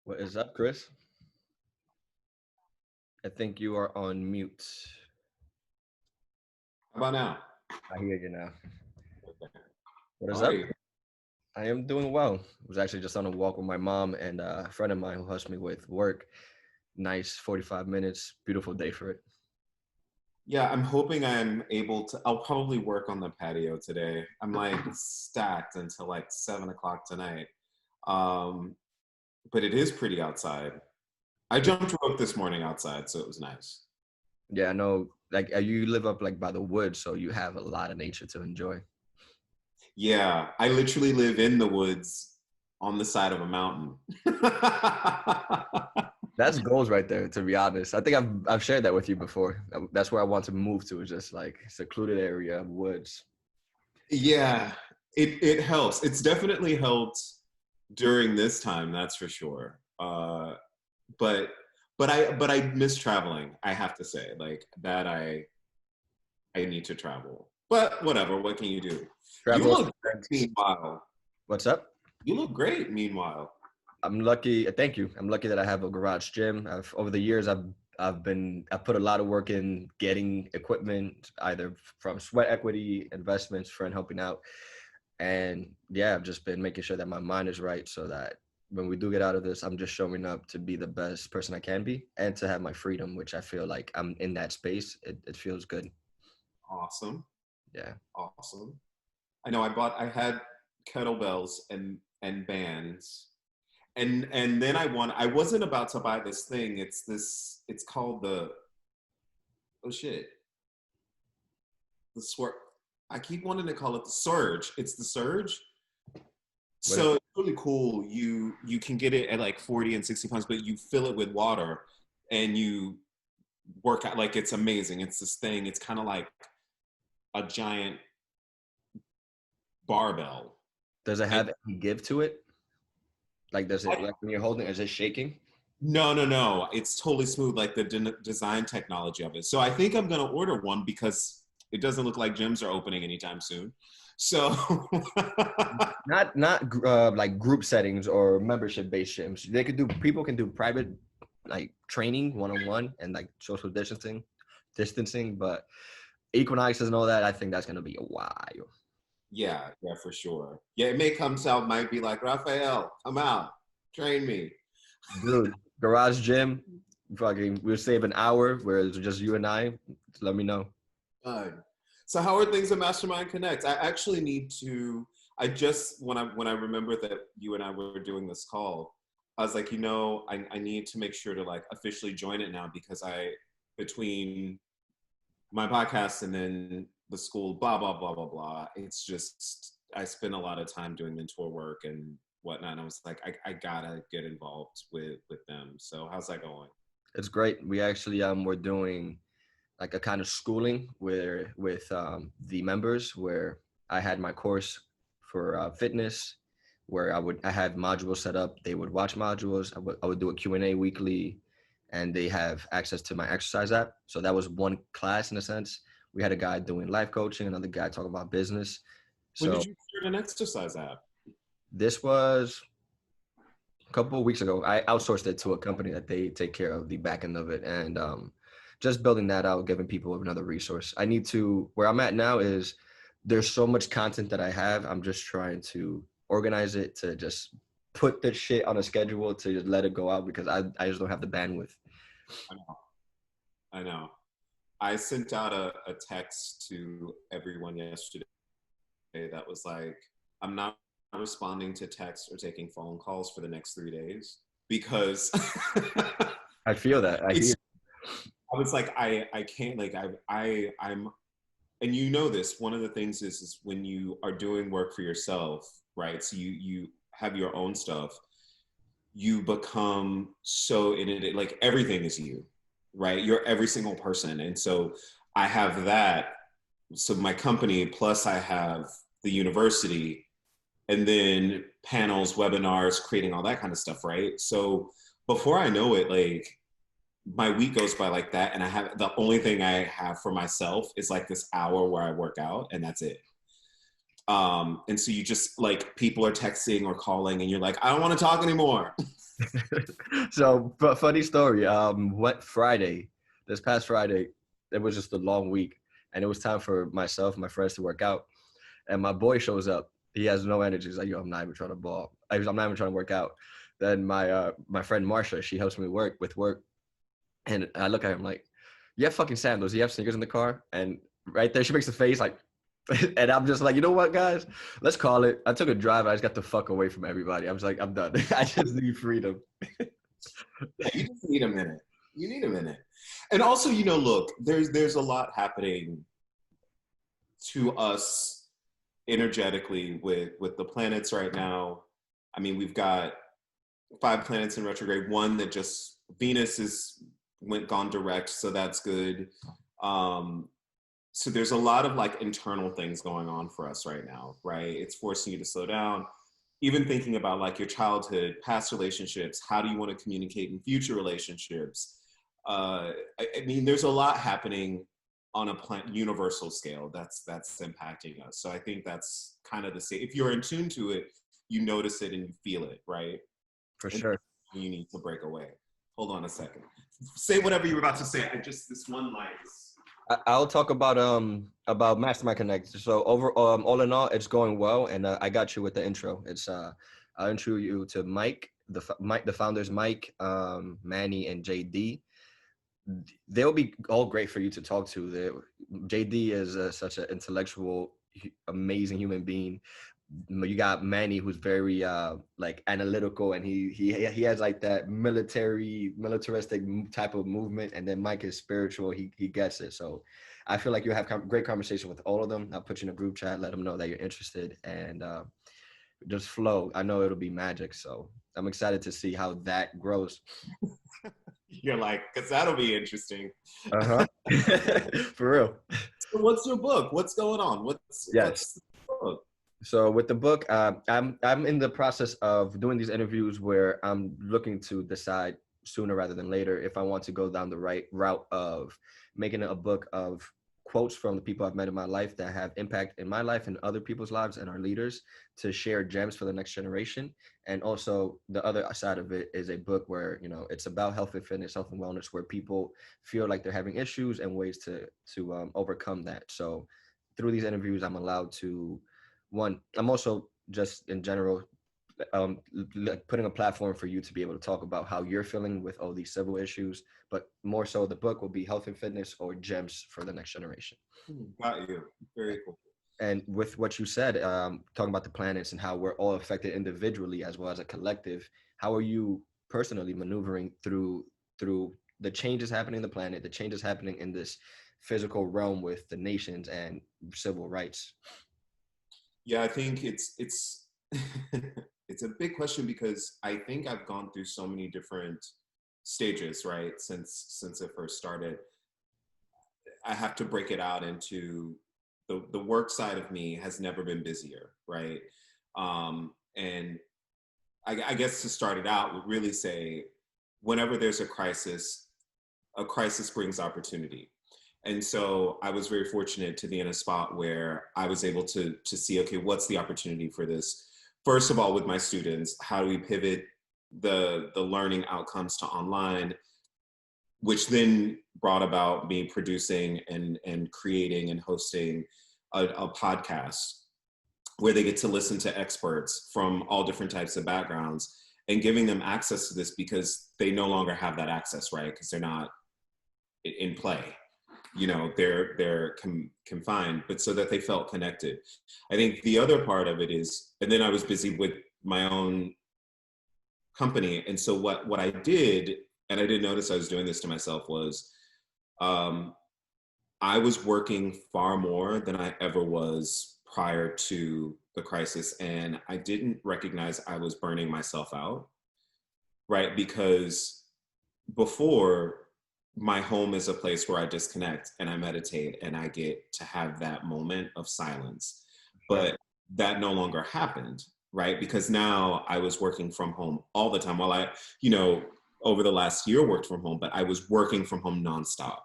What is up, Chris? I think you are on mute. How about now? I hear you now. Okay. What How is are up? you? I am doing well. I was actually just on a walk with my mom and a friend of mine who helps me with work. Nice 45 minutes. Beautiful day for it. Yeah, I'm hoping I'm able to. I'll probably work on the patio today. I'm like stacked until like 7 o'clock tonight. Um, but it is pretty outside. I But jumped rope this morning outside, so it was nice. yeah, I know. Like you live up like by the woods, so you have a lot of nature to enjoy. Yeah, I literally live in the woods on the side of a mountain. That's goals right there. To be honest, I think I've shared that with you before. That's where I want to move to. Is just like secluded area, woods. Yeah, it helps. It's definitely helped during this time, that's for sure. But I miss traveling. I have to say, like that. I need to travel. But whatever. What can you do? You Travel. look great. Meanwhile, What's up? you look great. Meanwhile, I'm lucky. Thank you. I'm lucky that I have a garage gym. Over the years, I've put a lot of work in getting equipment, either from sweat equity investments, friend helping out, and yeah, I've just been making sure that my mind is right, so that when we do get out of this, I'm just showing up to be the best person I can be, and to have my freedom, which I feel like I'm in that space. It feels good. awesome, Yeah. awesome. I know. I had kettlebells and bands, and then I wasn't about to buy this thing. It's this. It's called the oh shit the swerve. I keep wanting to call it the surge. It's the surge. What is So it's really cool. You can get it at like 40 and 60 pounds, but you fill it with water and you work out. Like it's amazing. It's this thing. It's kind of like a giant barbell. does it And have any give to it? Like, does it, like when you're holding, is it shaking? no. It's totally smooth, like the design technology of it. So I think I'm gonna order one because it doesn't look like gyms are opening anytime soon. So Not like group settings or membership based gyms. They could do people can do private like training one on one and like social distancing, but equinoxes and all that. I think that's gonna be a while. yeah, for sure. Yeah, it may come out, might be like, Raphael, come out, train me. Dude, garage gym, fucking, we'll save an hour where it's just you and I. Let me know. Uh, so how are things at Mastermind Connect? I actually need to. I just when I remember that you and I were doing this call, I was like, I need to make sure to like officially join it now because I between my podcast and then the school, blah blah blah blah blah. It's just I spend a lot of time doing mentor work and whatnot. And I was like, I gotta get involved with them. So how's that going? It's great. We actually we're doing like a kind of schooling where with the members where I had my course for fitness where I had modules set up. They would watch modules. I would do a Q&A weekly, and they have access to my exercise app. So that was one class in a sense. We had a guy doing life coaching, another guy talking about business. When So did you start an exercise app? this was a couple of weeks ago. I outsourced it to a company that they take care of the back end of it, and just building that out, giving people another resource. I need to where I'm at now is there's so much content that I have. I'm just trying to organize it to just put the shit on a schedule to just let it go out because I just don't have the bandwidth. I know. I know. I sent out a text to everyone yesterday that was like, I'm not responding to texts or taking phone calls for the next 3 days because I feel that. I hear. it's. I was like, I can't like I'm and you know this. One of the things is when you are doing work for yourself, right? So you have your own stuff. You become so in it, like everything is you, right? You're every single person, and so I have that. So my company plus I have the university and then panels, webinars, creating all that kind of stuff, right? So before I know it, like my week goes by like that, and I have the only thing I have for myself is like this hour where I work out, and that's it. And so you just like, people are texting or calling and you're like, I don't want to talk anymore. So, but funny story. What Friday, this past Friday, it was just a long week, and it was time for myself and my friends to work out. And my boy shows up. He has no energy. He's like, "Yo, I'm not even trying to ball. I'm not even trying to work out." Then my friend Marsha, she helps me with work, and I look at him like, "You have fucking sandals. You have sneakers in the car." And right there, she makes a face like, and I'm just like, you know what, guys? Let's call it. I took a drive. I just got the fuck away from everybody. I was like, I'm done. I just need freedom. Yeah, you just need a minute. You need a minute. And also, look, there's a lot happening to us energetically with the planets right now. I mean, we've got 5 planets in retrograde. One that just, Venus is gone direct, so that's good. So there's a lot of like internal things going on for us right now, right? It's forcing you to slow down. Even thinking about like your childhood, past relationships, how do you want to communicate in future relationships? I mean, there's a lot happening on a universal scale that's impacting us. So I think that's kind of the same. If you're in tune to it, you notice it and you feel it, right? For And sure. you need to break away. Hold on a second. Say whatever you were about to say. This one line is. I'll talk about Mastermind Connect. So all in all, it's going well, and I got you with the intro. It's I'll intro you to Mike, the founders, Mike, Manny, and JD. They'll be all great for you to talk to. JD is such an intellectual, amazing human being. You got Manny, who's very like analytical, and he has like that militaristic type of movement, and then Mike is spiritual. He gets it. So I feel like you have great conversation with all of them. I'll put you in a group chat, let them know that you're interested, and just flow. I know it'll be magic. So I'm excited to see how that grows. You're like, because that'll be interesting. Uh-huh. For real. So what's your book? What's going on? Yes. What's the book? So with the book, I'm in the process of doing these interviews where I'm looking to decide sooner rather than later if I want to go down the right route of making a book of quotes from the people I've met in my life that have impact in my life and other people's lives and our leaders, to share gems for the next generation. And also the other side of it is a book where, it's about health and fitness, health and wellness, where people feel like they're having issues and ways to overcome that. So through these interviews, I'm allowed to, one, I'm also just in general putting a platform for you to be able to talk about how you're feeling with all these civil issues, but more so the book will be health and fitness or gems for the next generation. Got you. Very cool. And with what you said, talking about the planets and how we're all affected individually as well as a collective, how are you personally maneuvering through the changes happening in the planet, the changes happening in this physical realm with the nations and civil rights? Yeah, I think it's it's a big question because I think I've gone through so many different stages, right? Since it first started. I have to break it out into the work side of me has never been busier, right? And I guess to start it out would really say, whenever there's a crisis brings opportunity. And so I was very fortunate to be in a spot where I was able to see, okay, what's the opportunity for this? First of all, with my students, how do we pivot the learning outcomes to online, which then brought about me producing and creating and hosting a podcast where they get to listen to experts from all different types of backgrounds and giving them access to this because they no longer have that access, right? Because they're not in play. They're confined, but so that they felt connected. I think the other part of it is, and then I was busy with my own company. And so what I did, and I didn't notice I was doing this to myself, was I was working far more than I ever was prior to the crisis. And I didn't recognize I was burning myself out, right? Because before, my home is a place where I disconnect and I meditate and I get to have that moment of silence. But that no longer happened, right? Because now I was working from home all the time. While I, over the last year worked from home, but I was working from home nonstop.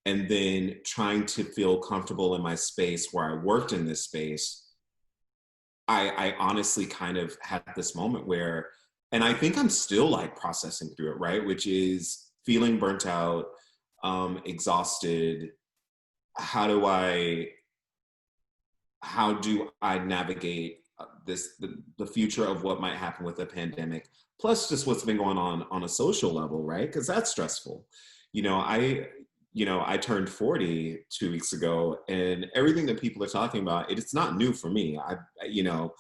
And then trying to feel comfortable in my space where I worked in this space I honestly kind of had this moment where, and I think I'm still like processing through it, right? Which is feeling burnt out, exhausted. How do I how do I navigate the future of what might happen with the pandemic, plus just what's been going on a social level, right? Because that's stressful. You know, I turned 40 2 weeks ago, and everything that people are talking about, it's not new for me. You know,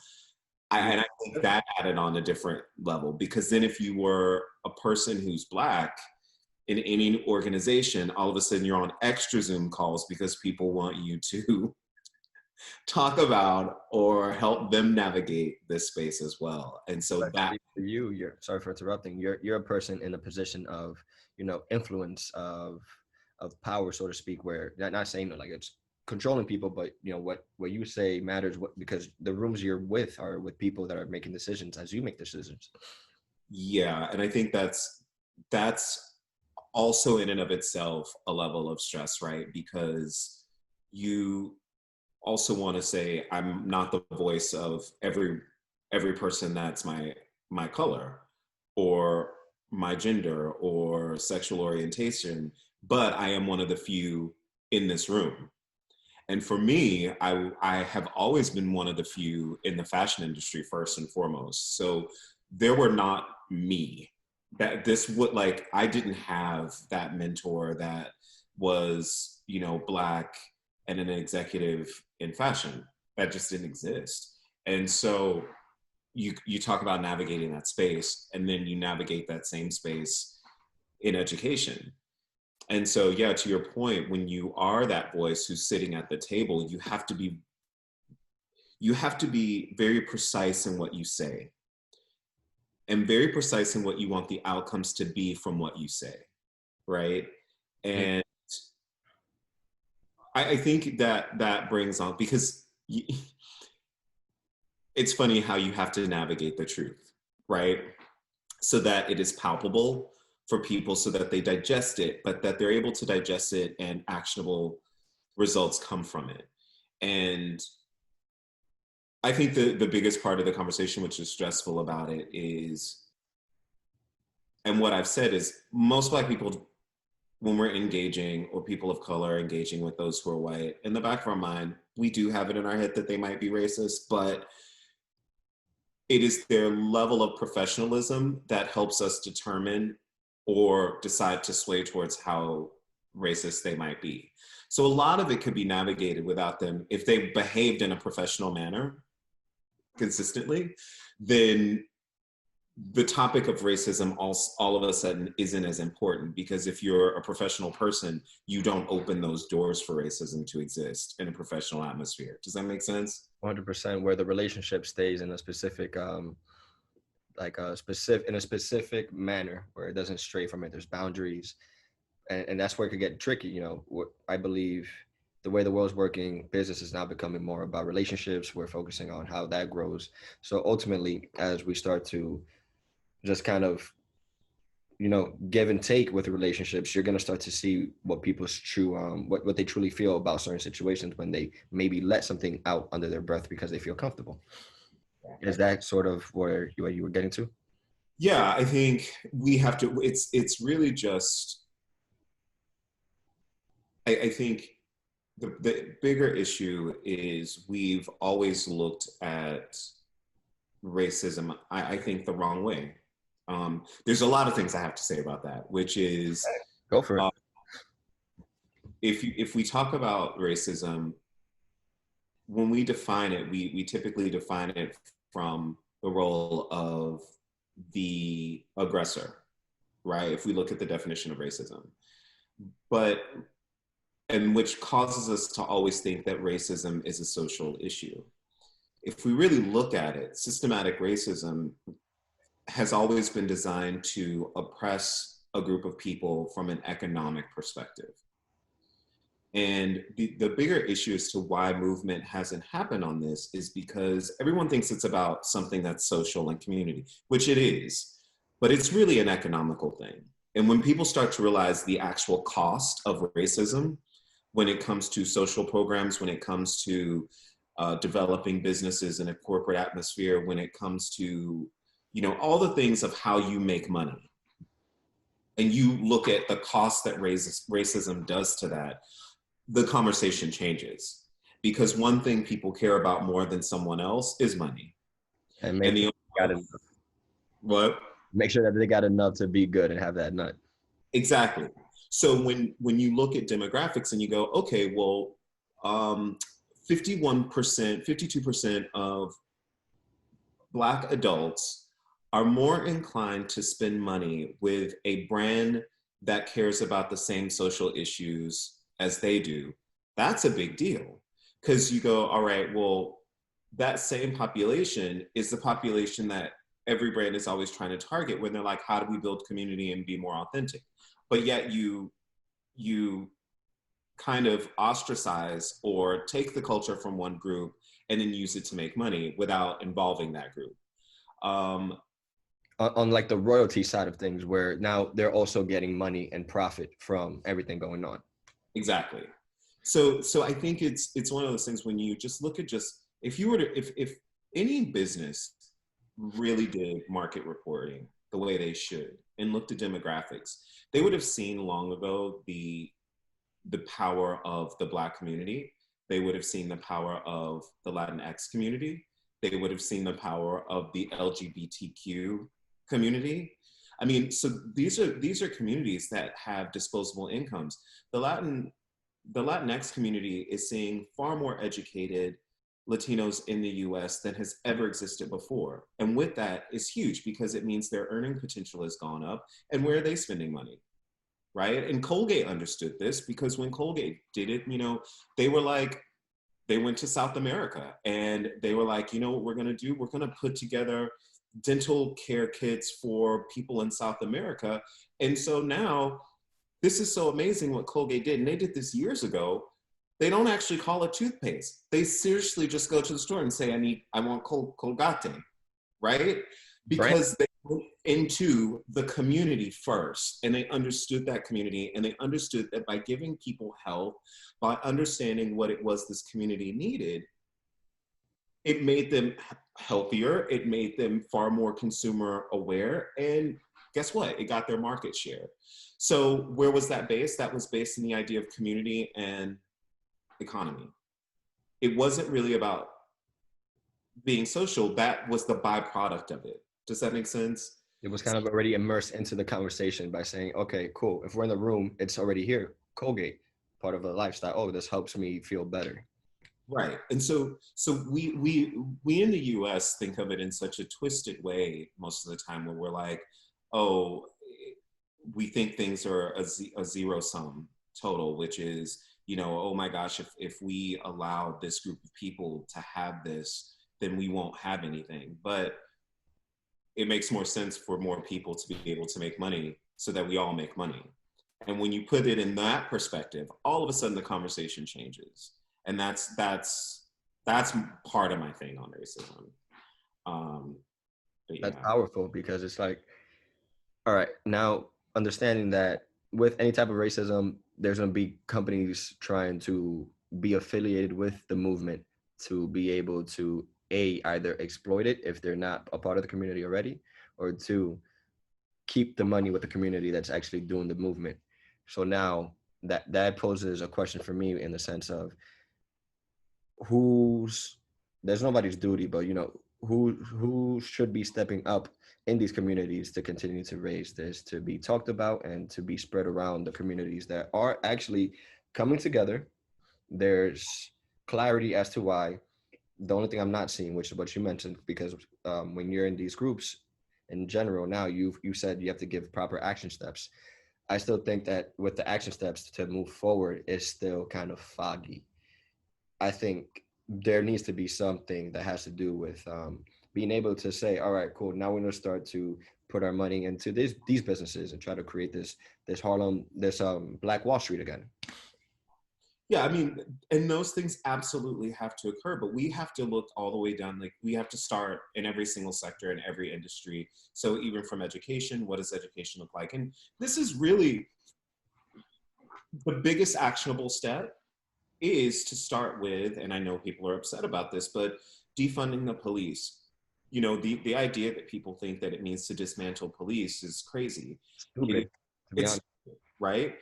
Yeah. and I think that added on a different level, because then if you were a person who's Black in any organization, all of a sudden you're on extra Zoom calls because people want you to talk about or help them navigate this space as well. And so that, Especially for you, you're sorry for interrupting. You're a person in a position of, influence of power, so to speak, where not saying that like it's controlling people, but what you say matters, because the rooms you're with are with people that are making decisions as you make decisions. yeah, and I think that's also in and of itself a level of stress, right? Because you also want to say, I'm not the voice of every person that's my color or my gender or sexual orientation, but I am one of the few in this room. And for me, I have always been one of the few in the fashion industry, first and foremost. So there were not me. That this would, like, I didn't have that mentor that was, Black and an executive in fashion. That just didn't exist. And so you talk about navigating that space, and then you navigate that same space in education. And so, yeah, to your point, when you are that voice who's sitting at the table, you have to be very precise in what you say, and very precise in what you want the outcomes to be from what you say, right? Mhm. And I think that brings on, because it's funny how you have to navigate the truth, right? So that it is palpable for people, so that they digest it, but that they're able to digest it and actionable results come from it. And I think the biggest part of the conversation, which is stressful about it, is, and what I've said is, most Black people, when we're engaging, or people of color engaging with those who are white, in the back of our mind, we do have it in our head that they might be racist, but it is their level of professionalism that helps us determine or decide to sway towards how racist they might be. So a lot of it could be navigated without them. If they behaved in a professional manner consistently, then the topic of racism all of a sudden isn't as important, because if you're a professional person, you don't open those doors for racism to exist in a professional atmosphere. Does that make sense? 100%, where the relationship stays in a specific like a specific in a specific manner where it doesn't stray from it. There's boundaries, and that's where it could get tricky. I believe the way the world's working, business is now becoming more about relationships. We're focusing on how that grows. So ultimately, as we start to just kind of give and take with the relationships, you're going to start to see what people's true what they truly feel about certain situations when they maybe let something out under their breath because they feel comfortable. Is that sort of where you were getting to? Yeah, I think we have to. It's really just. I think the bigger issue is we've always looked at racism, I think, the wrong way. There's a lot of things I have to say about that, which is, Go for it. uh, if we talk about racism, when we define it, we typically define it from the role of the aggressor, right? If we look at the definition of racism, but and which causes us to always think that racism is a social issue. If we really look at it, systematic racism has always been designed to oppress a group of people from an economic perspective. And the bigger issue as to why movement hasn't happened on this is because everyone thinks it's about something that's social and community, which it is, but it's really an economical thing. And when people start to realize the actual cost of racism, when it comes to social programs, when it comes to developing businesses in a corporate atmosphere when it comes to, you know, all the things of how you make money. And you look at the cost that racism does to that, the conversation changes. Because one thing people care about more than someone else is money. And And make sure the they got enough. what? Make sure that they got enough to be good and have that nut. Exactly. So when you look at demographics and you go, okay, well, 51%, 52% of Black adults are more inclined to spend money with a brand that cares about the same social issues as they do. That's a big deal. Because you go, all right, well, that same population is the population that every brand is always trying to target when they're like, how do we build community and be more authentic? But yet you kind of ostracize or take the culture from one group and then use it to make money without involving that group. On like the royalty side of things, where now they're also getting money and profit from everything going on. Exactly. So I think it's one of those things when you just look at just if you were to if any business really did market reporting the way they should and looked at demographics, they would have seen long ago the power of the Black community. They would have seen the power of the Latinx community. They would have seen the power of the LGBTQ community. I mean, so these are communities that have disposable incomes. The Latinx community is seeing far more educated Latinos in the US than has ever existed before. And with that is huge because it means their earning potential has gone up. And where are they spending money? Right? And Colgate understood this because when Colgate did it, you know, they were like, they went to South America and they were like, you know what we're gonna do? We're gonna put together dental care kits for people in South America. And so now, this is so amazing what Colgate did, and they did this years ago. They don't actually call it toothpaste. They seriously just go to the store and say, I want Colgate, right? Brand. Because they went into the community first and they understood that community and they understood that by giving people help, by understanding what it was this community needed, it made them healthier, it made them far more consumer aware, and guess what? It got their market share. So where was that based? That was based in the idea of community and economy. It wasn't really about being social, that was the byproduct of it. Does that make sense? It was kind of already immersed into the conversation by saying, okay, cool. If we're in the room, it's already here. Colgate, part of a lifestyle. Oh, this helps me feel better. Right. And so we in the US think of it in such a twisted way most of the time where we're like, oh, we think things are a zero sum total, which is, you know, oh my gosh, if we allow this group of people to have this, then we won't have anything. But it makes more sense for more people to be able to make money so that we all make money. And when you put it in that perspective, all of a sudden the conversation changes. And that's part of my thing on racism. But yeah. That's powerful because it's like, all right, now understanding that with any type of racism, there's going to be companies trying to be affiliated with the movement to be able to either exploit it if they're not a part of the community already, or two, keep the money with the community that's actually doing the movement. So now that poses a question for me in the sense of there's nobody's duty, but you know, who should be stepping up in these communities to continue to raise this, to be talked about and to be spread around the communities that are actually coming together. There's clarity as to why. The only thing I'm not seeing, which is what you mentioned, because when you're in these groups in general, now you said you have to give proper action steps. I still think that with the action steps to move forward is still kind of foggy. I think there needs to be something that has to do with being able to say, all right, cool. Now we're going to start to put our money into these businesses and try to create this Black Wall Street again. Yeah, I mean, and those things absolutely have to occur, but we have to look all the way down. Like we have to start in every single sector, in every industry. So even from education, what does education look like? And this is really the biggest actionable step is to start with, and I know people are upset about this, but defunding the police. You know, the idea that people think that it means to dismantle police is crazy. It, Stupid, to be it's honest. right.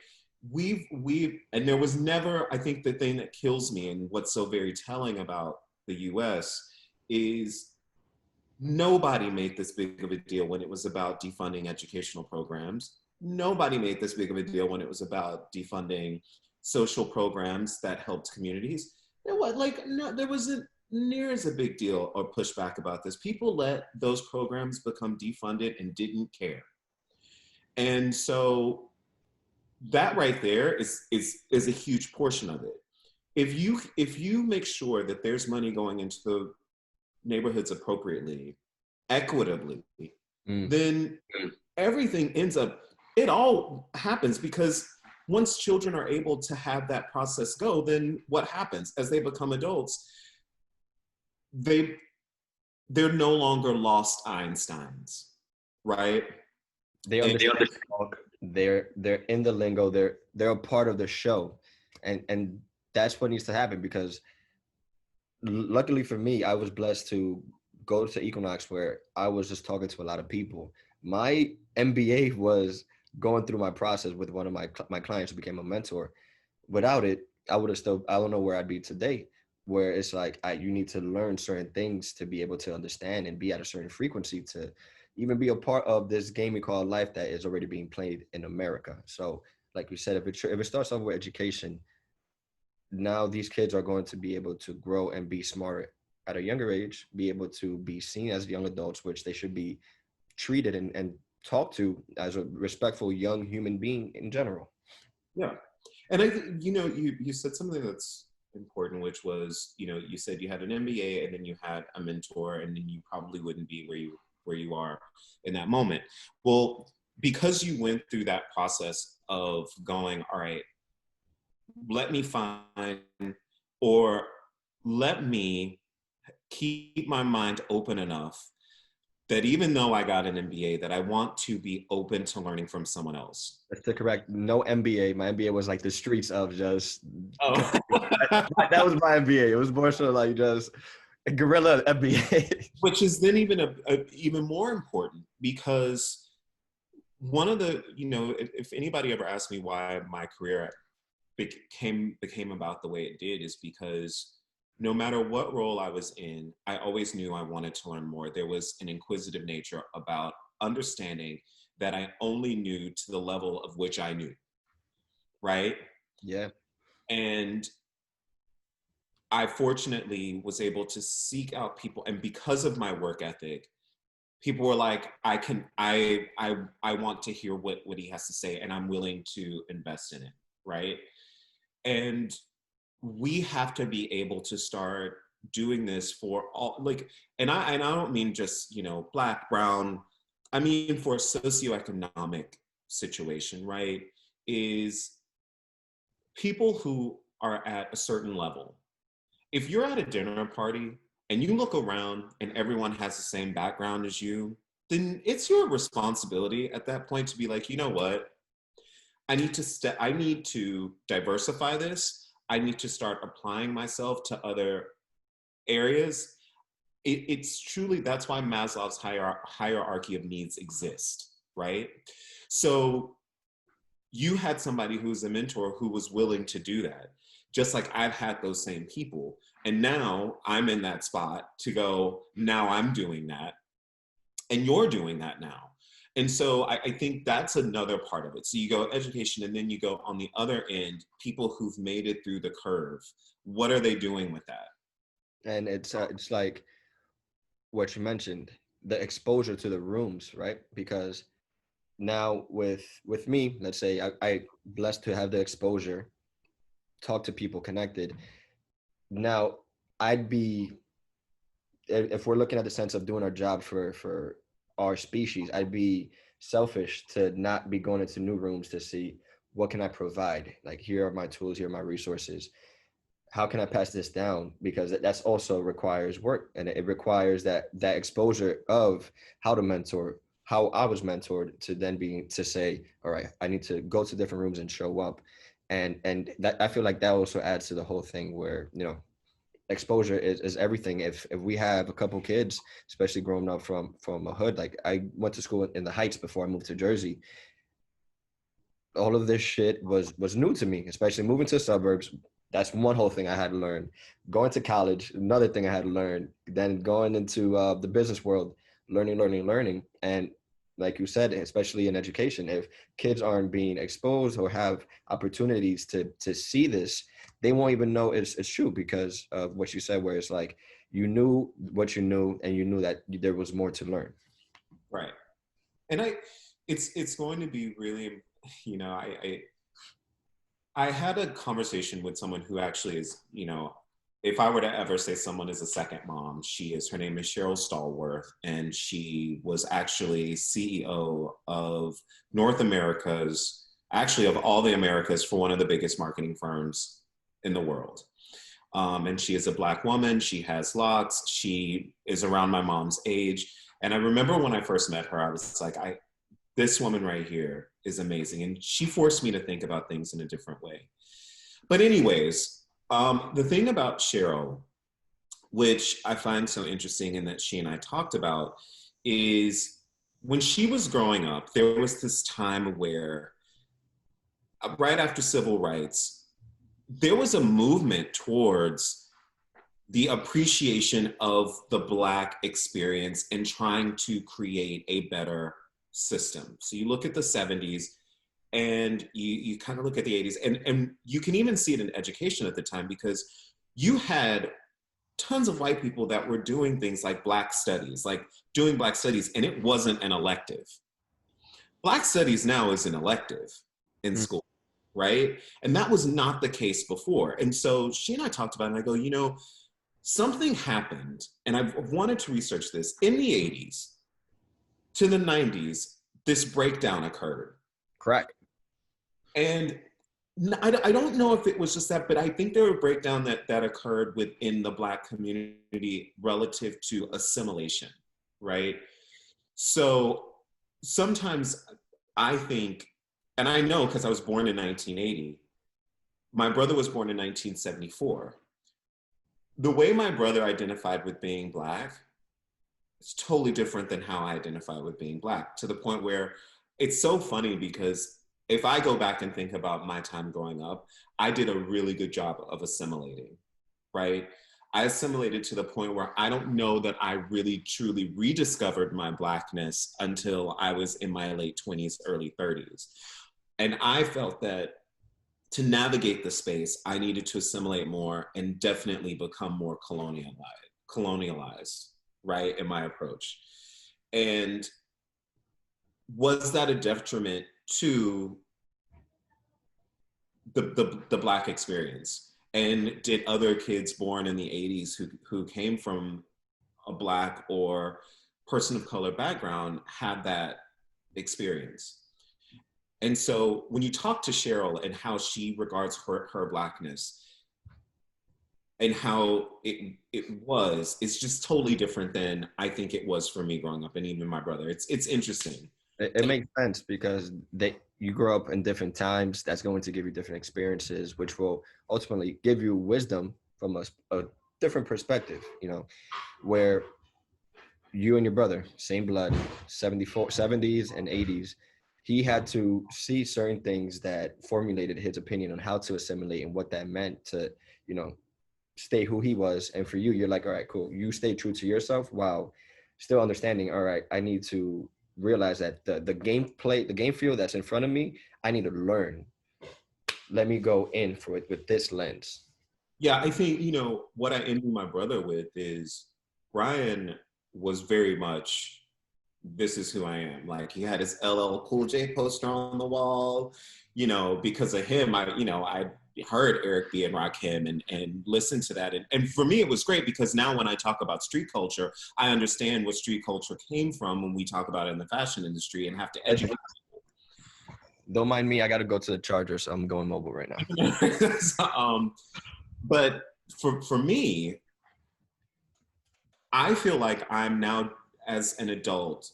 And there was never, I think the thing that kills me and what's so very telling about the US is nobody made this big of a deal when it was about defunding educational programs. Nobody made this big of a deal when it was about defunding social programs that helped communities. There was like no, there wasn't near as a big deal or pushback about this. People let those programs become defunded and didn't care. And so that right there is a huge portion of it. If you make sure that there's money going into the neighborhoods appropriately, equitably, Mm. then everything ends up, it all happens because once children are able to have that process go, then what happens as they become adults? They they're no longer lost Einsteins, right? They And understand the talk. They're in the lingo. They're a part of the show, and that's what needs to happen because luckily for me, I was blessed to go to Equinox where I was just talking to a lot of people. My MBA was going through my process with one of my clients who became a mentor. Without it, I would have still, I don't know where I'd be today. Where it's like you need to learn certain things to be able to understand and be at a certain frequency to even be a part of this game we call life that is already being played in America. So, like you said, if it starts off with education, now these kids are going to be able to grow and be smart at a younger age, be able to be seen as young adults, which they should be treated and talked to as a respectful young human being in general. yeah, and I think you said something that's important, which was you said you had an MBA and then you had a mentor, and then you probably wouldn't be where you are in that moment. Well, because you went through that process of going, all right, let me find or let me keep my mind open enough that even though I got an MBA, that I want to be open to learning from someone else. That's the correct. No MBA. My MBA was like the streets of just. Oh. That was my MBA. It was more so like just a guerrilla MBA. Which is then even more important because one of the if anybody ever asked me why my career became about the way it did, is because no matter what role I was in, I always knew I wanted to learn more. There was an inquisitive nature about understanding that I only knew to the level of which I knew, right? Yeah. And I fortunately was able to seek out people, and because of my work ethic, people were like, I want to hear what he has to say, and I'm willing to invest in it, right? And we have to be able to start doing this for all, like, and I don't mean just black, brown, I mean for a socioeconomic situation, right? Is people who are at a certain level. If you're at a dinner party and you look around and everyone has the same background as you, then it's your responsibility at that point to be like, you know what? I need to diversify this. I need to start applying myself to other areas. It's truly, that's why Maslow's hierarchy of needs exists, right? So you had somebody who's a mentor who was willing to do that, just like I've had those same people. And now I'm in that spot to go, now I'm doing that, and you're doing that now. And so I think that's another part of it. So you go education, and then you go on the other end, people who've made it through the curve. What are they doing with that? And it's like what you mentioned, the exposure to the rooms, right? Because now with me, let's say I blessed to have the exposure, talk to people, connected. Now I'd be, if we're looking at the sense of doing our job for our species, I'd be selfish to not be going into new rooms to see what can I provide. Like, here are my tools, here are my resources. How can I pass this down? Because that's also requires work, and it requires that exposure of how to mentor, how I was mentored, to then be to say, all right, I need to go to different rooms and show up. And that, I feel like that also adds to the whole thing where, you know, exposure is everything. If we have a couple kids, especially growing up from a hood, like I went to school in the Heights before I moved to Jersey, all of this shit was new to me, especially moving to suburbs. That's one whole thing I had to learn. Going to college, another thing I had to learn. Then going into the business world, learning. And like you said, especially in education, if kids aren't being exposed or have opportunities to see this, they won't even know it's true because of what you said, where it's like you knew what you knew and you knew that there was more to learn. Right. And it's going to be really, you know, I had a conversation with someone who actually is, you know, if I were to ever say someone is a second mom, her name is Cheryl Stallworth, and she was actually CEO of North America's, actually of all the Americas, for one of the biggest marketing firms in the world. And she is a Black woman. She has locks. She is around my mom's age. And I remember when I first met her, I was like, this woman right here is amazing. And she forced me to think about things in a different way. But anyways, the thing about Cheryl, which I find so interesting and that she and I talked about, is when she was growing up, there was this time where right after civil rights, there was a movement towards the appreciation of the Black experience and trying to create a better system. So you look at the 70s and you kind of look at the 80s, and you can even see it in education at the time, because you had tons of white people that were doing things like Black studies, and it wasn't an elective. Black studies now is an elective in school, right? And that was not the case before. And so she and I talked about it, and I go, you know, something happened, and I've wanted to research this. In the 80s to the 90s, this breakdown occurred. Correct. And I don't know if it was just that, but I think there was a breakdown that occurred within the Black community relative to assimilation, right? So sometimes I think, and I know because I was born in 1980, my brother was born in 1974. The way my brother identified with being Black is totally different than how I identify with being Black, to the point where it's so funny because if I go back and think about my time growing up, I did a really good job of assimilating, right? I assimilated to the point where I don't know that I really truly rediscovered my Blackness until I was in my late 20s, early 30s. And I felt that to navigate the space, I needed to assimilate more and definitely become more colonialized, right, in my approach. And was that a detriment to the Black experience? And did other kids born in the 80s who came from a Black or person of color background have that experience? And so when you talk to Cheryl and how she regards her Blackness and how it's just totally different than I think it was for me growing up, and even my brother. It's interesting. It makes sense because you grow up in different times. That's going to give you different experiences, which will ultimately give you wisdom from a different perspective. You know, where you and your brother, same blood, 70s and 80s. He had to see certain things that formulated his opinion on how to assimilate and what that meant to, you know, stay who he was. And for you, you're like, all right, cool. You stay true to yourself while still understanding, all right, I need to realize that the game field that's in front of me, I need to learn. Let me go in for it with this lens. Yeah, I think, you know, what I envy my brother with is Brian was very much, this is who I am. Like, he had his LL Cool J poster on the wall, you know, because of him, I heard Eric B. and Rakim and listened to that. And for me, it was great because now when I talk about street culture, I understand what street culture came from when we talk about it in the fashion industry and have to educate. Don't mind me, I got to go to the charger, so I'm going mobile right now. So, but for me, I feel like I'm now, as an adult,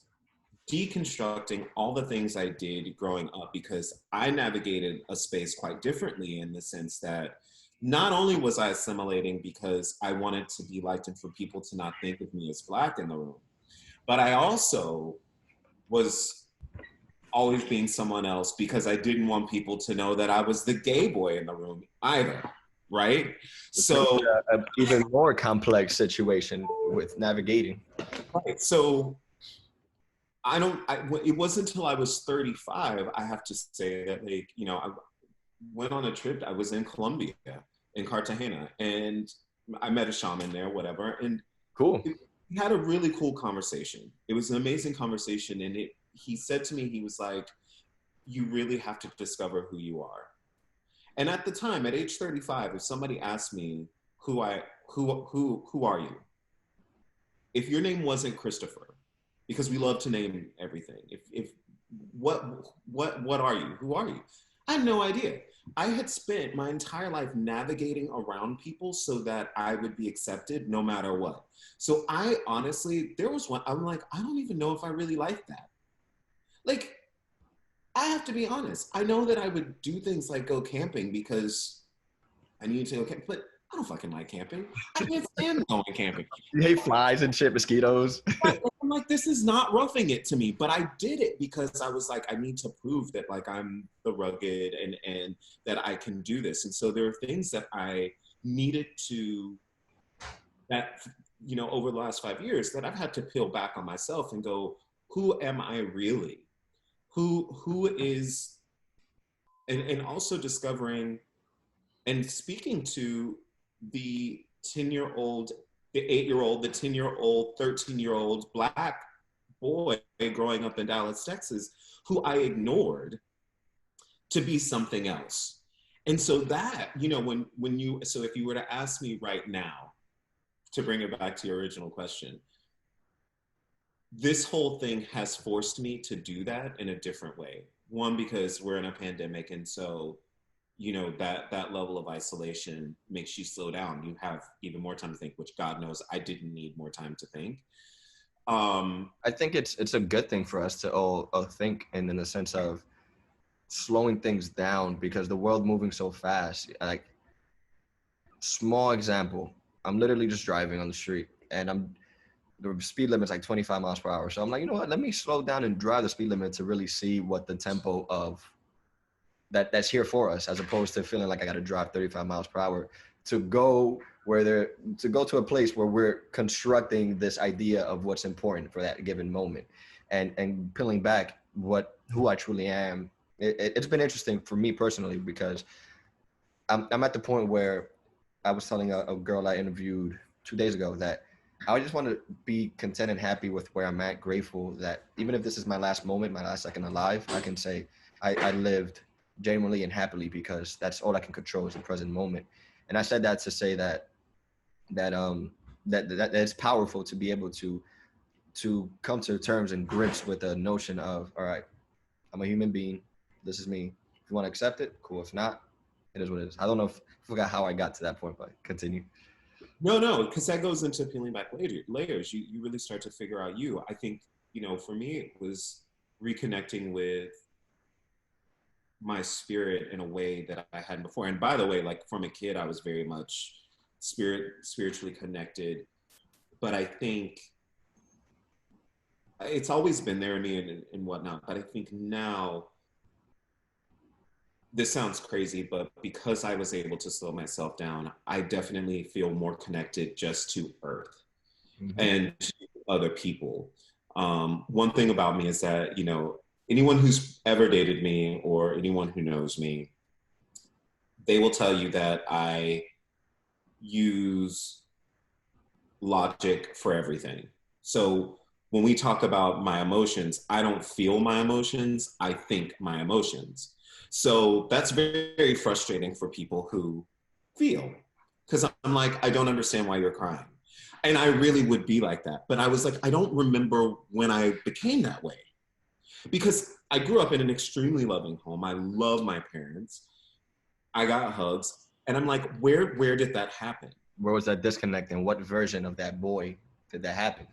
deconstructing all the things I did growing up, because I navigated a space quite differently, in the sense that not only was I assimilating because I wanted to be liked and for people to not think of me as Black in the room, but I also was always being someone else because I didn't want people to know that I was the gay boy in the room either, right? Which makes So, it an even more complex situation with navigating. right, so it wasn't until I was 35, I have to say, that, like, I went on a trip. I was in Colombia, in Cartagena, and I met a shaman there, whatever. And Cool. we had a really cool conversation. It was an amazing conversation. And he said to me, he was like, you really have to discover who you are. And at the time, at age 35, if somebody asked me who are you? If your name wasn't Christopher, because we love to name everything. If what are you? Who are you? I had no idea. I had spent my entire life navigating around people so that I would be accepted no matter what. So I honestly, there was one, I'm like, I don't even know if I really like that. Like, I have to be honest. I know that I would do things like go camping because I need to go camping, but I don't fucking like camping. I can't stand going camping. You hate flies and shit, mosquitoes. Right. I'm like, this is not roughing it to me, but I did it because I was like, I need to prove that, like, I'm the rugged and that I can do this. And so there are things that I needed to, that, over the last 5 years, that I've had to peel back on myself and go, who am I really? Who is, and also discovering and speaking to the 10-year-old, the 8-year-old, the 10-year-old, 13-year-old Black boy growing up in Dallas, Texas, who I ignored to be something else. And so that, so if you were to ask me right now, to bring it back to your original question, this whole thing has forced me to do that in a different way. One, because we're in a pandemic, and so that level of isolation makes you slow down. You have even more time to think, which God knows I didn't need more time to think. I think it's a good thing for us to all think, and in the sense of slowing things down, because the world moving so fast. Like, small example, I'm literally just driving on the street, and the speed limit's like 25 miles per hour. So I'm like, you know what? Let me slow down and drive the speed limit to really see what the tempo of that's here for us, as opposed to feeling like I got to drive 35 miles per hour to go to a place where we're constructing this idea of what's important for that given moment, and peeling back who I truly am. It's been interesting for me personally, because I'm at the point where I was telling a girl I interviewed 2 days ago that I just want to be content and happy with where I'm at, grateful that even if this is my last moment, my last second alive, I can say I lived genuinely and happily, because that's all I can control is the present moment. And I said that to say that it's powerful to be able to come to terms and grips with the notion of, all right, I'm a human being. This is me. If you want to accept it, cool. If not, it is what it is. I don't know if I forgot how I got to that point, but continue. No, because that goes into peeling back layers. You really start to figure out you. I think, for me, it was reconnecting with my spirit in a way that I hadn't before. And by the way, like, from a kid, I was very much spiritually connected, but I think it's always been there in me and whatnot. But I think now, this sounds crazy, but because I was able to slow myself down, I definitely feel more connected just to Earth and to other people. One thing about me is that, anyone who's ever dated me or anyone who knows me, they will tell you that I use logic for everything. So when we talk about my emotions, I don't feel my emotions, I think my emotions. So that's very, very frustrating for people who feel, because I'm like, I don't understand why you're crying. And I really would be like that. But I was like, I don't remember when I became that way. Because I grew up in an extremely loving home. I love my parents. I got hugs. And I'm like, where did that happen? Where was that disconnect, and what version of that boy did that happen?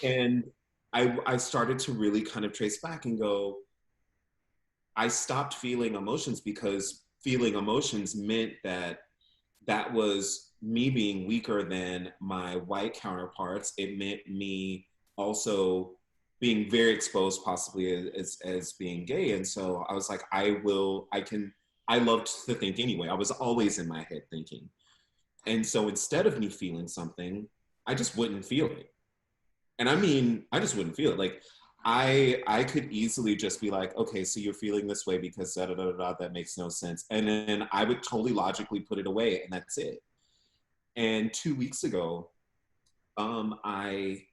And I started to really kind of trace back and go, I stopped feeling emotions because feeling emotions meant that that was me being weaker than my white counterparts. It meant me also being very exposed possibly as being gay. And so I was like, I loved to think anyway. I was always in my head thinking. And so instead of me feeling something, I just wouldn't feel it. And I mean, I just wouldn't feel it. Like I could easily just be like, okay, so you're feeling this way because da da da da, that makes no sense. And then I would totally logically put it away and that's it. And 2 weeks ago, I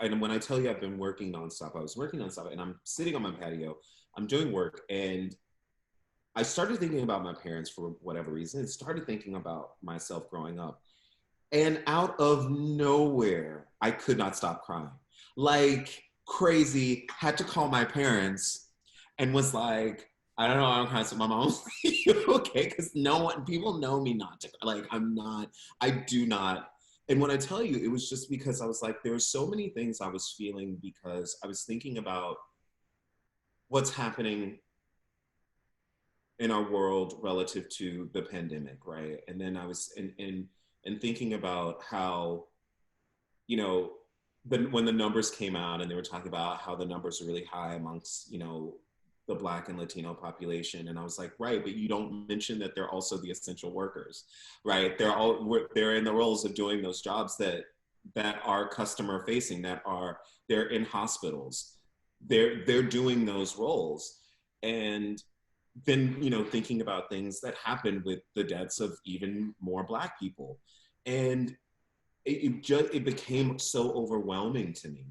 and when I tell you I've been working nonstop, I was working nonstop and I'm sitting on my patio, I'm doing work, and I started thinking about my parents for whatever reason, and started thinking about myself growing up. And out of nowhere, I could not stop crying. Like crazy, had to call my parents and was like, I don't know, I'm crying. So my mom was like, you okay? Because no one, people know me not to, like, I'm not, I do not. And when I tell you, it was just because I was like, there were so many things I was feeling because I was thinking about what's happening in our world relative to the pandemic, right? And then I was and thinking about how, you know, when the numbers came out and they were talking about how the numbers are really high amongst, you know, the Black and Latino population, and I was like, right, but you don't mention that they're also the essential workers, right? They're in the roles of doing those jobs that are customer facing, they're in hospitals, they're doing those roles, and then, you know, thinking about things that happened with the deaths of even more Black people, and it became so overwhelming to me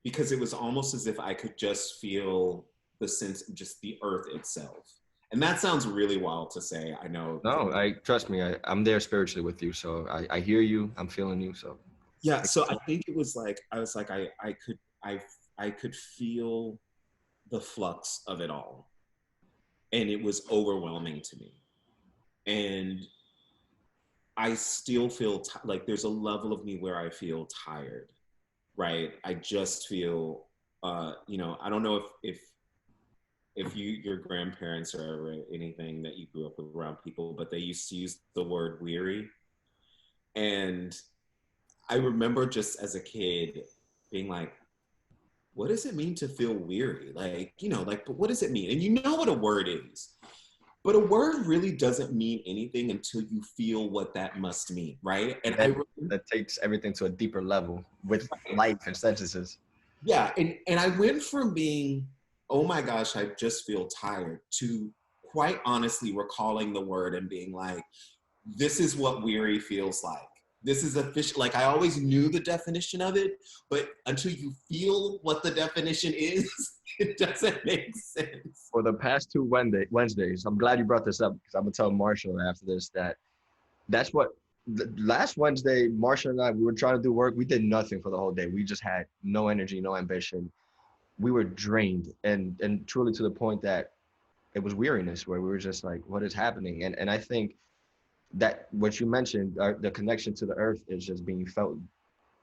because it was almost as if I could just feel the sense of just the earth itself. And that sounds really wild to say, I know. No, I trust me. I'm there spiritually with you, so I hear you. I'm feeling you. So Yeah, so I think it was like I was like I could feel the flux of it all, and it was overwhelming to me. And I still feel like there's a level of me where I feel tired, right? I just feel, you know, I don't know if your grandparents or anything that you grew up with around people, but they used to use the word weary, and I remember just as a kid being like, what does it mean to feel weary? Like, you know, like, but what does it mean? And you know what a word is. But a word really doesn't mean anything until you feel what that must mean, right? And that takes everything to a deeper level with life and sentences. yeah, and I went from being, oh my gosh, I just feel tired, to quite honestly recalling the word and being like, this is what weary feels like. This is official. Like I always knew the definition of it, but until you feel what the definition is, it doesn't make sense. For the past two Wednesdays, I'm glad you brought this up because I'm gonna tell Marshall after this that that's what last Wednesday, Marshall and I, we were trying to do work. We did nothing for the whole day. We just had no energy, no ambition. We were drained and truly to the point that it was weariness where we were just like, what is happening? And I think that what you mentioned, the connection to the earth is just being felt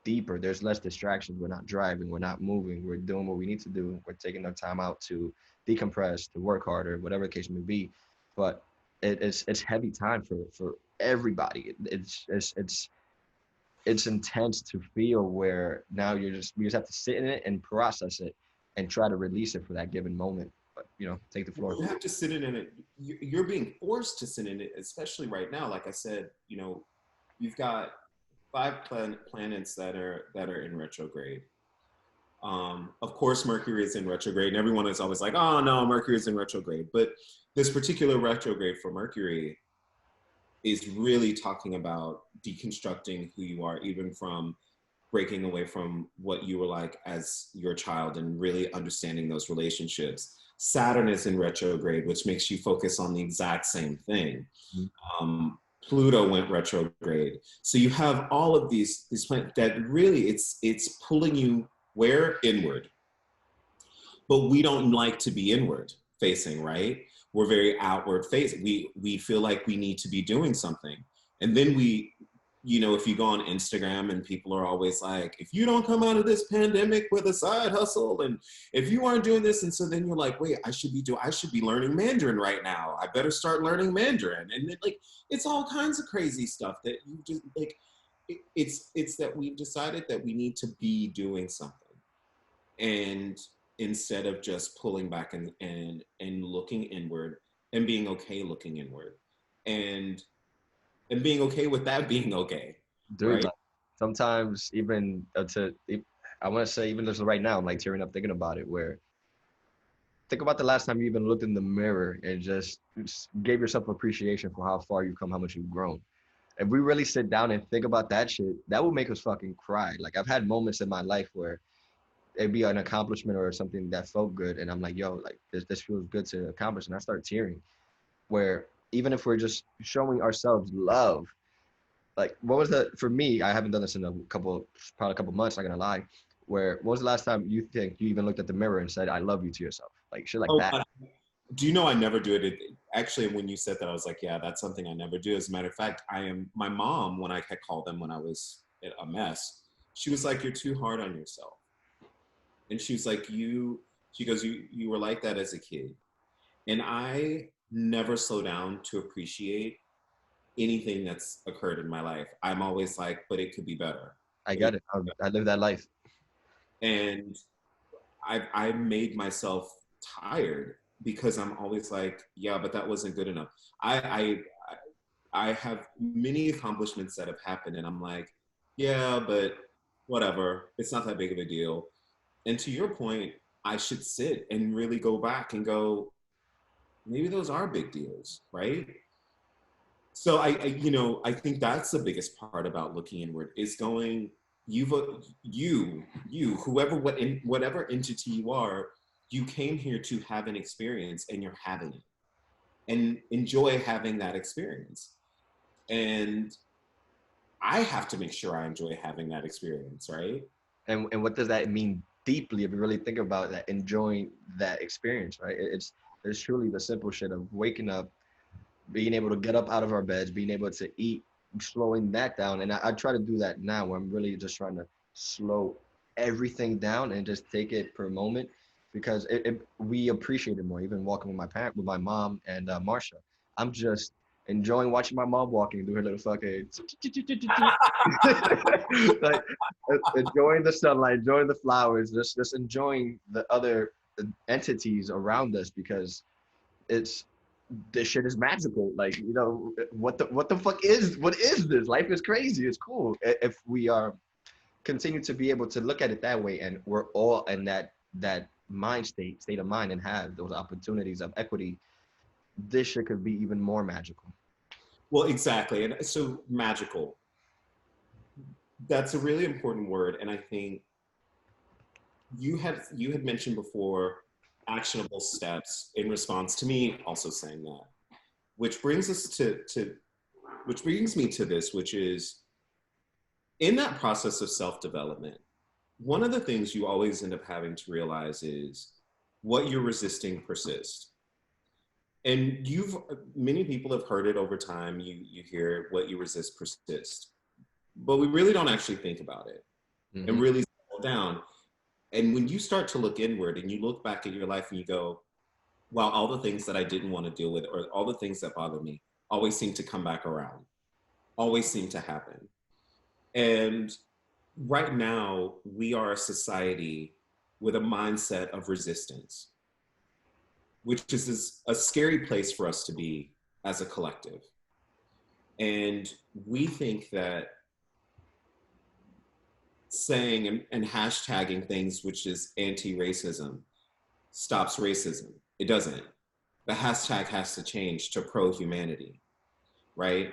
deeper. There's less distractions. We're not driving. We're not moving. We're doing what we need to do. We're taking our time out to decompress, to work harder, whatever the case may be. But it's heavy time for everybody. It's intense to feel where now you just have to sit in it and process it and try to release it for that given moment. But you know, take the floor. You have to sit in it. You're being forced to sit in it, especially right now. Like I said, you know, you've got five planets that are in retrograde. Of course, Mercury is in retrograde, and everyone is always like, "Oh no, Mercury is in retrograde." But this particular retrograde for Mercury is really talking about deconstructing who you are, even from breaking away from what you were like as your child and really understanding those relationships. Saturn is in retrograde, which makes you focus on the exact same thing. Pluto went retrograde. So you have all of these planets that really it's pulling you where? Inward. But we don't like to be inward facing, right? We're very outward facing. We feel like we need to be doing something. And then we you know, if you go on Instagram and people are always like, if you don't come out of this pandemic with a side hustle, and if you aren't doing this, and so then you're like, wait, I should be learning Mandarin right now. I better start learning Mandarin. And then like, it's all kinds of crazy stuff that you just like, it's that we've decided that we need to be doing something. And instead of just pulling back and looking inward and being okay looking inward and being okay with that being okay, Dude, right? like sometimes even I want to say even just right now, I'm like tearing up thinking about it. Where think about the last time you even looked in the mirror and just gave yourself appreciation for how far you've come, how much you've grown. If we really sit down and think about that shit, that will make us fucking cry. Like I've had moments in my life where it'd be an accomplishment or something that felt good, and I'm like, yo, like this feels good to accomplish, and I start tearing. Where even if we're just showing ourselves love, like what was the for me? I haven't done this in probably a couple months. Not gonna lie. Where what was the last time you think you even looked at the mirror and said, "I love you" to yourself? Like shit like Oh, that. do you know I never do it? Actually, when you said that, I was like, yeah, that's something I never do. As a matter of fact, my mom, when I had called them when I was a mess, she was like, you're too hard on yourself. And she was like, she goes, you were like that as a kid. And I never slow down to appreciate anything that's occurred in my life. I'm always like, but it could be better. I But it get it. I live that life. and I made myself tired because I'm always like, yeah, but that wasn't good enough. I have many accomplishments that have happened, and I'm like, yeah, but whatever. It's not that big of a deal. And to your point, I should sit and really go back and go, maybe those are big deals, right? So I think that's the biggest part about looking inward is going, you've whoever whatever entity you are, you came here to have an experience and you're having it and enjoy having that experience. And I have to make sure I enjoy having that experience, right? And what does that mean deeply if you really think about that, enjoying that experience, right? It's truly the simple shit of waking up, being able to get up out of our beds, being able to eat, slowing that down. And I try to do that now where I'm really just trying to slow everything down and just take it per moment because we appreciate it more. Even walking with with my mom and Marsha, I'm just enjoying watching my mom walking, do her little fucking like enjoying the sunlight, enjoying the flowers, just enjoying the other entities around us because it's this shit is magical. Like, you know, what the fuck what is this? Life is crazy. It's cool. If we are continue to be able to look at it that way and we're all in that state of mind and have those opportunities of equity, this shit could be even more magical. Well, exactly. And so magical, that's a really important word. And I think you had mentioned before actionable steps in response to me also saying that, which brings us to which brings me to this, which is in that process of self-development, one of the things you always end up having to realize is what you're resisting persists. And many people have heard it over time. You hear what you resist persist, but we really don't actually think about it and Mm-hmm. really slow down. And when you start to look inward and you look back at your life and you go, wow, all the things that I didn't want to deal with or all the things that bother me always seem to come back around, always seem to happen. And right now, we are a society with a mindset of resistance, which is a scary place for us to be as a collective. And we think that saying and hashtagging things which is anti-racism stops racism. It doesn't. The hashtag has to change to pro-humanity, right?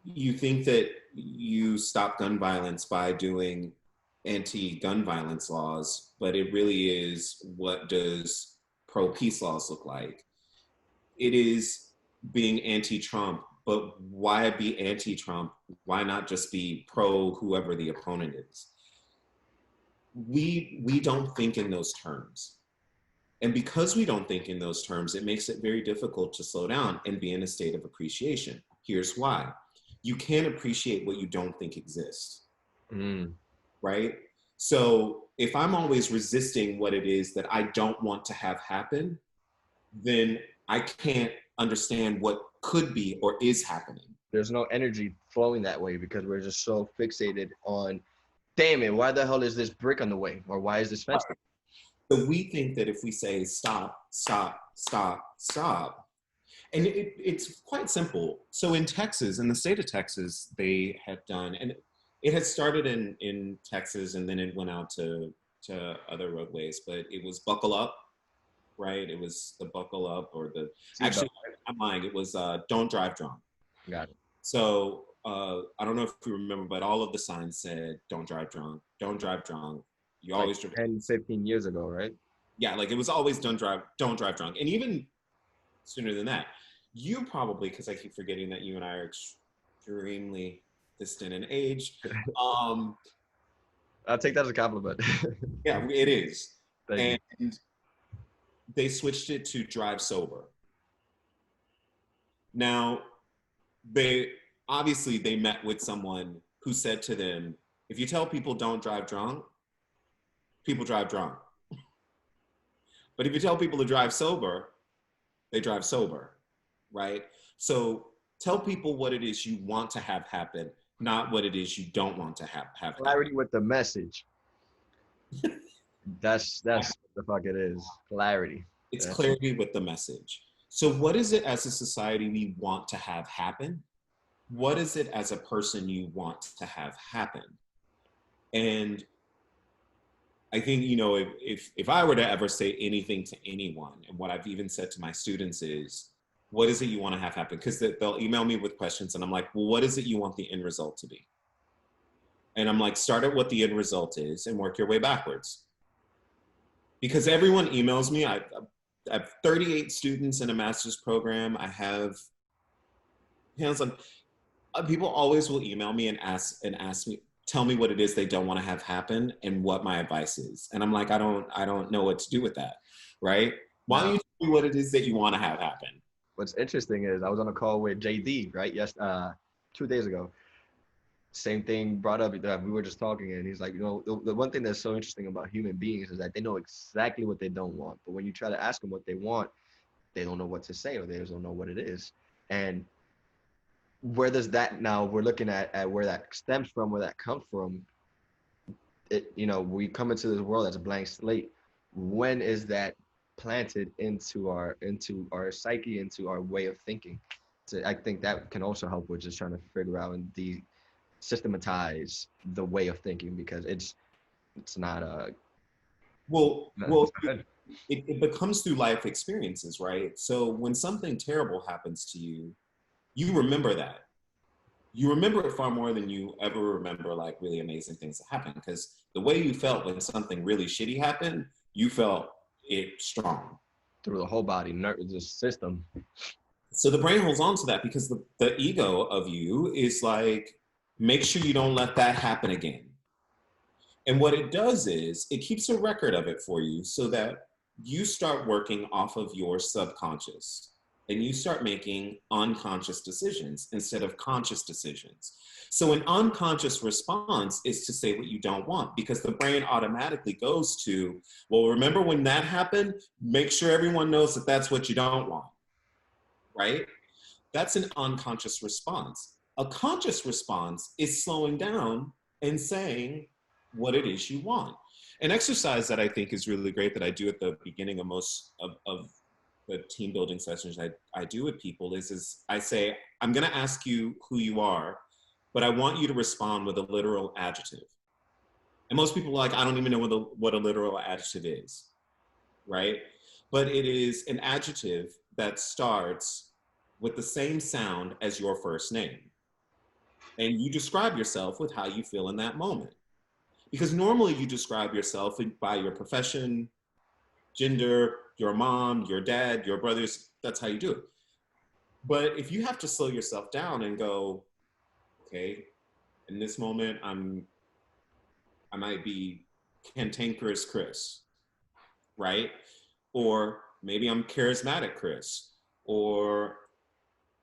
You think that you stop gun violence by doing anti-gun violence laws, but it really is, what does pro-peace laws look like? It is being anti-Trump, but why be anti-Trump? Why not just be pro whoever the opponent is? We don't think in those terms. And because we don't think in those terms, it makes it very difficult to slow down and be in a state of appreciation. Here's why. you can't appreciate what you don't think exists, Mm. right? So if I'm always resisting what it is that I don't want to have happen, then I can't understand what could be or is happening. There's no energy flowing that way because we're just so fixated on, damn it, why the hell is this brick on the way? Or why is this fence? So we think that if we say stop, stop, stop, stop, and it's quite simple. So in Texas, in the state of Texas, they have done, and it had started in Texas, and then it went out to other roadways. But it was buckle up, right? It was the buckle up, or the Seatbelt. actually, I'm lying. It was don't drive drunk. Got it. So I don't know if you remember, but all of the signs said don't drive drunk, don't drive drunk. You Like always drive. 10, 15 years ago, right? Yeah, like it was always don't drive drunk, and even sooner than that. You probably, because I keep forgetting that you and I are extremely distant in age. Um, I'll take that as a compliment. yeah, it is. Thank you. And they switched it to drive sober. Now, they obviously they met with someone who said to them, if you tell people don't drive drunk, people drive drunk. But if you tell people to drive sober, they drive sober, right? So tell people what it is you want to have happen, not what it is you don't want to have happen. Clarity with the message. That's what the fuck it is. Clarity. It's Yeah. clarity with the message. So what is it as a society we want to have happen? What is it as a person you want to have happen? And I think, you know, if I were to ever say anything to anyone, and what I've even said to my students is, what is it you want to have happen? Because they'll email me with questions and I'm like, well, what is it you want the end result to be? And I'm like, start at what the end result is and work your way backwards. Because everyone emails me. I have 38 students in a master's program. I have, you know, it's like, people always will email me and ask me, tell me what it is they don't want to have happen and what my advice is. And I'm like, I don't know what to do with that, right? Why don't you tell me what it is that you want to have happen? What's interesting is I was on a call with JD, right? Yes, 2 days ago. Same thing brought up. We were just talking, and he's like, you know, the one thing that's so interesting about human beings is that they know exactly what they don't want. But when you try to ask them what they want, they don't know what to say, or they just don't know what it is. And where does that now? We're looking at where that stems from, where that comes from. It, you know, we come into this world as a blank slate. When is that planted into our psyche, into our way of thinking? So I think that can also help with just trying to figure out and systematize the way of thinking, because it's not a Well, it's not good. it becomes through life experiences, right? So when something terrible happens to you, you remember that. You remember it far more than you ever remember like really amazing things that happen, because the way you felt when something really shitty happened, you felt it strong. Through the whole body, nervous system. So the brain holds on to that because the ego of you is like, make sure you don't let that happen again. And what it does is it keeps a record of it for you so that you start working off of your subconscious and you start making unconscious decisions instead of conscious decisions. So an unconscious response is to say what you don't want, because the brain automatically goes to, well, remember when that happened? Make sure everyone knows that that's what you don't want, right? That's an unconscious response. A conscious response is slowing down and saying what it is you want. An exercise that I think is really great that I do at the beginning of most of the team building sessions I do with people is I say, I'm going to ask you who you are, but I want you to respond with a literal adjective. And most people are like, I don't even know what a literal adjective is, right? But it is an adjective that starts with the same sound as your first name. And you describe yourself with how you feel in that moment. Because normally you describe yourself by your profession, gender, your mom, your dad, your brothers. That's how you do it. But if you have to slow yourself down and go, okay, in this moment, I might be cantankerous Chris, right? Or maybe I'm charismatic Chris. Or,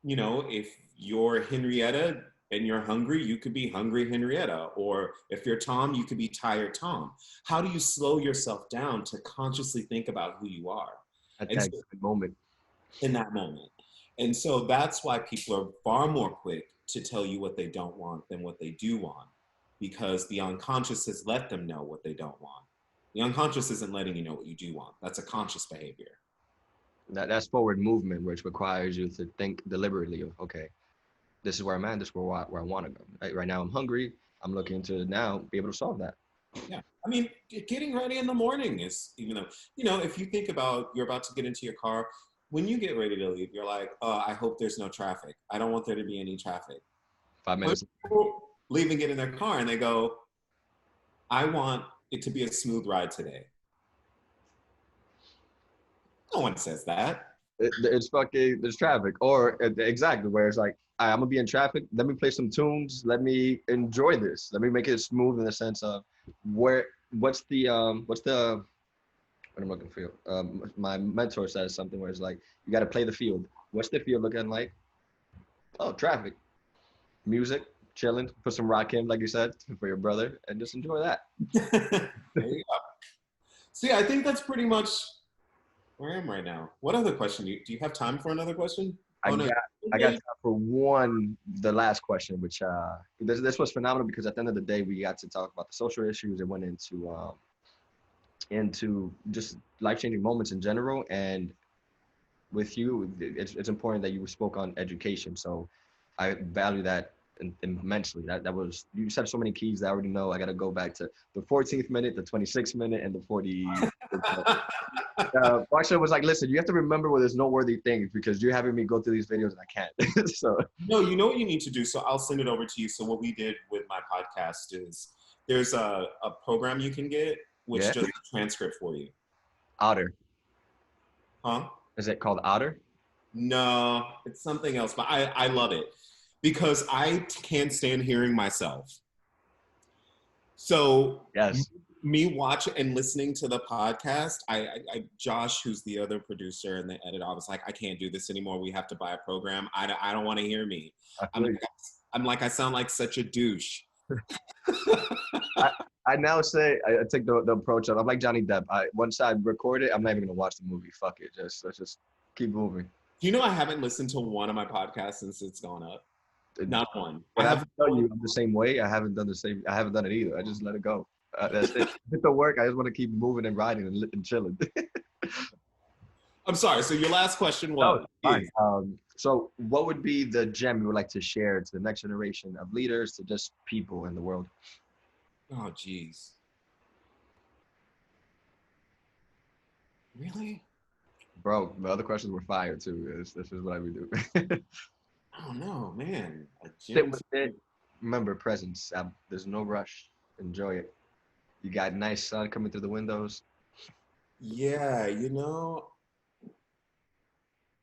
you know, if you're Henrietta, and you're hungry, you could be hungry Henrietta. Or if you're Tom, you could be tired Tom. How do you slow yourself down to consciously think about who you are? At And that so moment. in that moment. And so that's why people are far more quick to tell you what they don't want than what they do want, because the unconscious has let them know what they don't want. The unconscious isn't letting you know what you do want. That's a conscious behavior. That's forward movement, which requires you to think deliberately of, okay, this is where I'm at, this is where I want to go. Right now, I'm hungry. I'm looking to now be able to solve that. Yeah. I mean, getting ready in the morning is, even though, you know, if you think about you're about to get into your car, when you get ready to leave, you're like, oh, I hope there's no traffic. I don't want there to be any traffic. 5 minutes. People leave and get in their car and they go, I want it to be a smooth ride today. No one says that. It's fucking, there's traffic. Or exactly where it's like, all right, I'm gonna be in traffic. Let me play some tunes. Let me enjoy this. Let me make it smooth in the sense of what's the what I'm looking for. My mentor says something where it's like, you got to play the field. What's the field looking like? Oh, traffic, music, chilling, put some rock in, like you said, for your brother, and just enjoy that. There you go. See, I think that's pretty much where I am right now. What other question? Do you have time for another question? I Oh, no. got I got time for one, the last question, which this was phenomenal because at the end of the day, we got to talk about the social issues. It went into just life-changing moments in general, and with you, it's important that you spoke on education. So I value that immensely. That was, you said so many keys that I already know. I got to go back to the 14th minute, the 26th minute, and the 40th. Marsha was like, listen, you have to remember where there's noteworthy things because you're having me go through these videos and I can't. So No, you know what you need to do. So I'll send it over to you. So what we did with my podcast is there's a program you can get which yeah, does a transcript for you. Otter. Huh? Is it called Otter? No, it's something else, but I love it because I can't stand hearing myself. So Yes. me watching and listening to the podcast, Josh, who's the other producer and the editor, I was like, I can't do this anymore. We have to buy a program. I don't want to hear me. I I'm feel you. like, I'm like, I sound like such a douche. I, I now say I take the approach of I'm like Johnny Depp. Once I record it, I'm not even gonna watch the movie. Fuck it. Let's just keep moving. Do you know I haven't listened to one of my podcasts since it's gone up? Not one. I When I have tell you I'm the same way, I haven't done the same. I haven't done it either. I just let it go. That's it. It's the work. I just want to keep moving and riding and chilling. I'm sorry. So your last question No, was, it's fine. So what would be the gem you would like to share to the next generation of leaders, to just people in the world? oh, geez. Really? Bro, the other questions were fire too. This is what I would do. I don't know, man. A Sit gym. with it. Remember presence. There's no rush. Enjoy it. You got nice sun coming through the windows. Yeah, you know,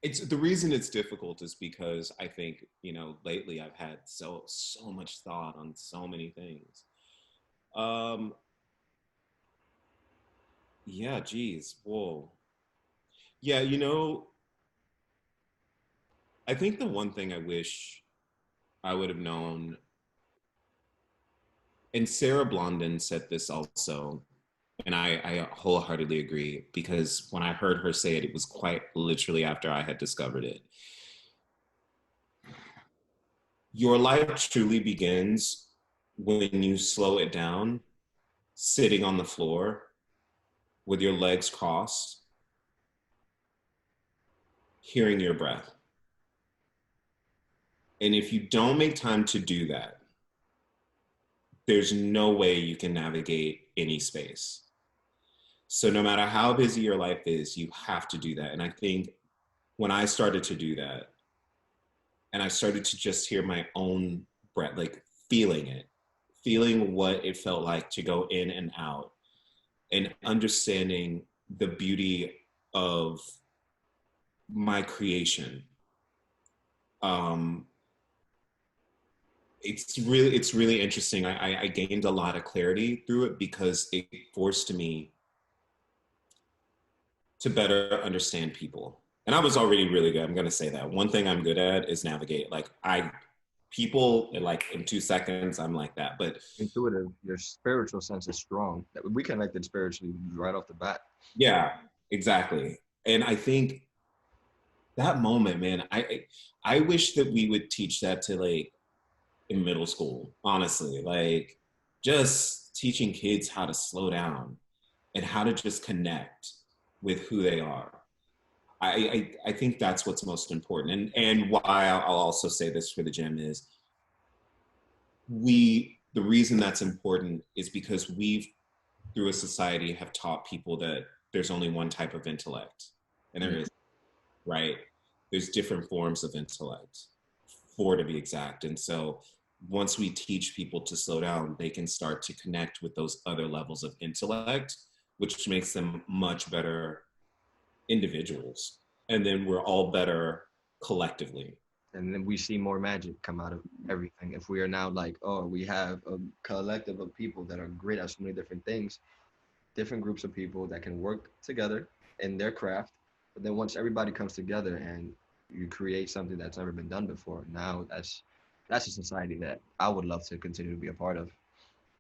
it's the reason it's difficult is because I think, you know, lately I've had so much thought on so many things. Um, yeah, geez, whoa. Yeah, you know, I think the one thing I wish I would have known, and Sarah Blondin said this also, and I wholeheartedly agree because when I heard her say it, it was quite literally after I had discovered it. Your life truly begins when you slow it down, sitting on the floor with your legs crossed, hearing your breath. And if you don't make time to do that, there's no way you can navigate any space. So no matter how busy your life is, you have to do that. And I think when I started to do that, and I started to just hear my own breath, like feeling it, feeling what it felt like to go in and out, and understanding the beauty of my creation. Um, it's really interesting. I gained a lot of clarity through it because it forced me to better understand people. And I was already really good. I'm going to say that. One thing I'm good at is navigate. Like people like in 2 seconds I'm like that. But Intuitive, your spiritual sense is strong. We connected spiritually right off the bat. yeah, exactly. And I think that moment, man, I wish that we would teach that to like in middle school, honestly. Like just teaching kids how to slow down and how to just connect with who they are. I think that's what's most important. And why I'll also say this for the gym is the reason that's important is because we've through a society have taught people that there's only one type of intellect and there Mm. is, right? There's different forms of intellect, four to be exact. And so once we teach people to slow down, they can start to connect with those other levels of intellect, which makes them much better individuals. And then we're all better collectively. And then we see more magic come out of everything. If we are now like, oh, we have a collective of people that are great at so many different things, different groups of people that can work together in their craft. But then once everybody comes together and you create something that's never been done before, now that's a society that I would love to continue to be a part of.